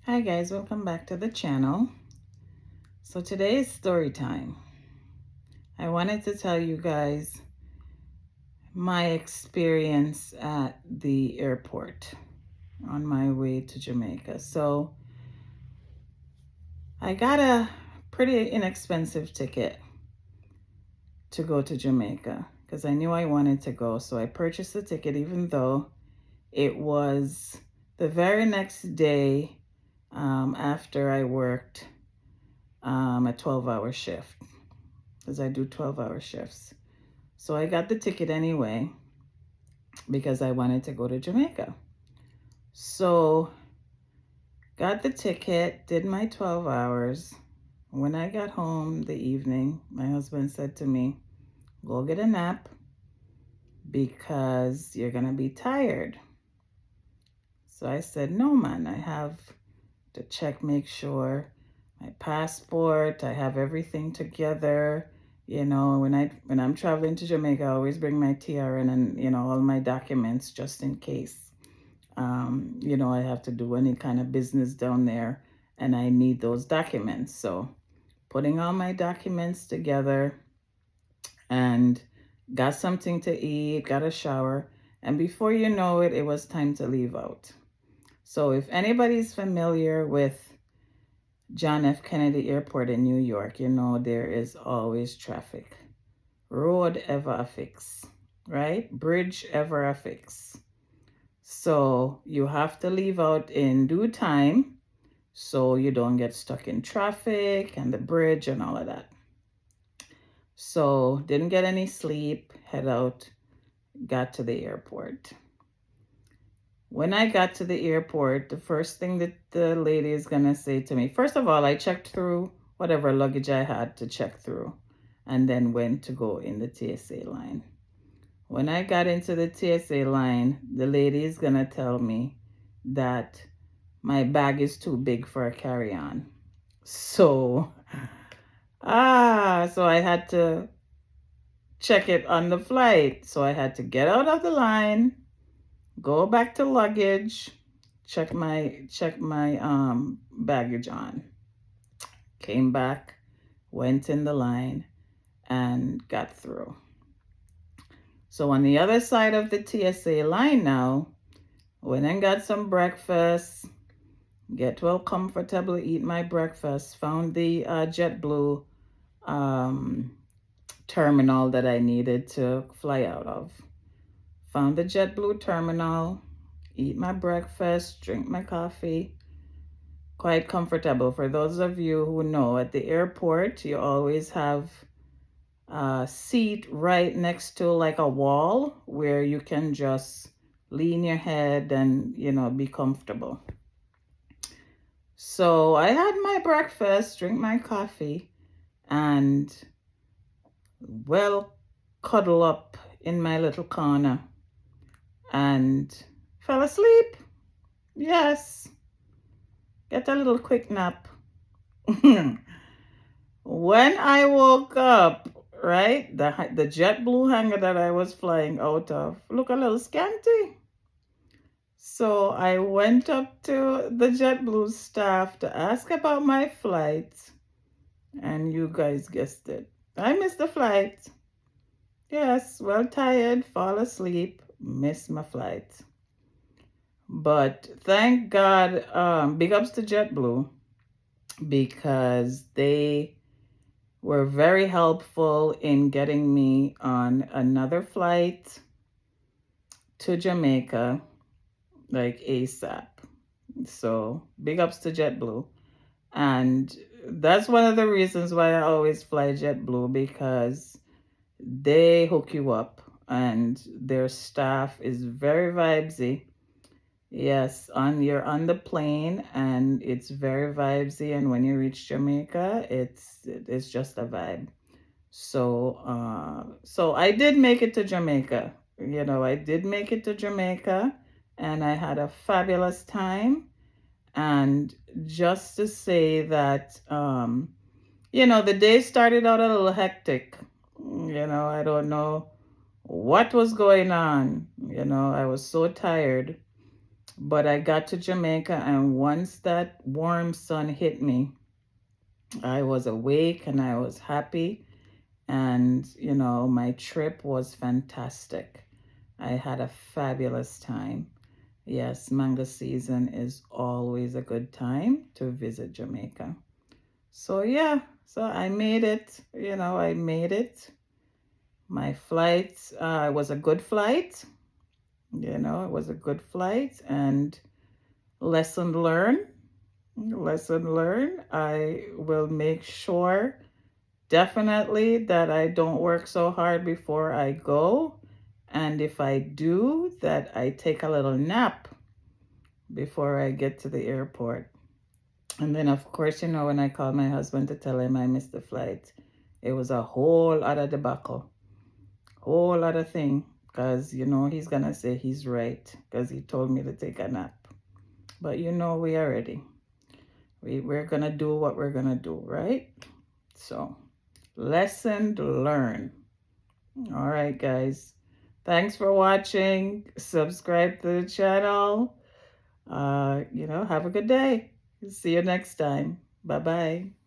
Hi guys, welcome back to the channel. So today is story time. I wanted to tell you guys my experience at the airport on my way to Jamaica. So I got a pretty inexpensive ticket to go to Jamaica because I knew I wanted to go. So I purchased the ticket even though it was the very next day after I worked a 12-hour shift, because I do 12-hour shifts. So I got the ticket anyway because I wanted to go to Jamaica. So got the ticket, did my 12 hours. When I got home the evening, my husband said to me, go get a nap because you're going to be tired. So I said, no, man, I have to check, make sure my passport, I have everything together. When I'm traveling to Jamaica, I always bring my TRN and all my documents just in case. I have to do any kind of business down there, and I need those documents. So, putting all my documents together, and got something to eat, got a shower, and before you know it, it was time to leave out. So, if anybody's familiar with John F. Kennedy Airport in New York, there is always traffic. Road ever a fix, right? Bridge ever a fix. So you have to leave out in due time so you don't get stuck in traffic and the bridge and all of that. So didn't get any sleep, head out, got to the airport. When I got to the airport, the first thing that the lady is going to say to me, first of all, I checked through whatever luggage I had to check through and then went to go in the TSA line. When I got into the TSA line, the lady is going to tell me that my bag is too big for a carry-on. So, so I had to check it on the flight. So I had to get out of the line, go back to luggage, check my baggage on. Came back, went in the line, and got through. So on the other side of the TSA line now, went and got some breakfast, get well comfortable, eat my breakfast, found the JetBlue terminal that I needed to fly out of. Found the JetBlue terminal, eat my breakfast, drink my coffee. Quite comfortable. For those of you who know, at the airport, you always have a seat right next to like a wall where you can just lean your head and, be comfortable. So I had my breakfast, drink my coffee, and well cuddle up in my little corner and fell asleep. Yes, get a little quick nap. When I woke up, right, the JetBlue hangar that I was flying out of look a little scanty. So I went up to the JetBlue staff to ask about my flight, and you guys guessed it. I missed the flight. Yes, well tired, fall asleep, miss my flight. But thank God, big ups to JetBlue because they were very helpful in getting me on another flight to Jamaica, like ASAP. So big ups to JetBlue. And that's one of the reasons why I always fly JetBlue, because they hook you up and their staff is very vibesy. Yes, you're on the plane and it's very vibesy, and when you reach Jamaica, it's just a vibe. So I did make it to Jamaica. I did make it to Jamaica and I had a fabulous time. And just to say that the day started out a little hectic. I don't know what was going on. I was so tired. But I got to Jamaica, and once that warm sun hit me, I was awake and I was happy. And, my trip was fantastic. I had a fabulous time. Yes, mango season is always a good time to visit Jamaica. So, yeah, so I made it. I made it. My flight was a good flight. It was a good flight, and lesson learned. Lesson learned. I will make sure definitely that I don't work so hard before I go. And if I do, that I take a little nap before I get to the airport. And then, of course, when I called my husband to tell him I missed the flight, it was a whole other debacle, whole other thing. Because, he's going to say he's right because he told me to take a nap. But, we are ready. We're going to do what we're going to do, right? So, lesson learned. All right, guys. Thanks for watching. Subscribe to the channel. Have a good day. See you next time. Bye-bye.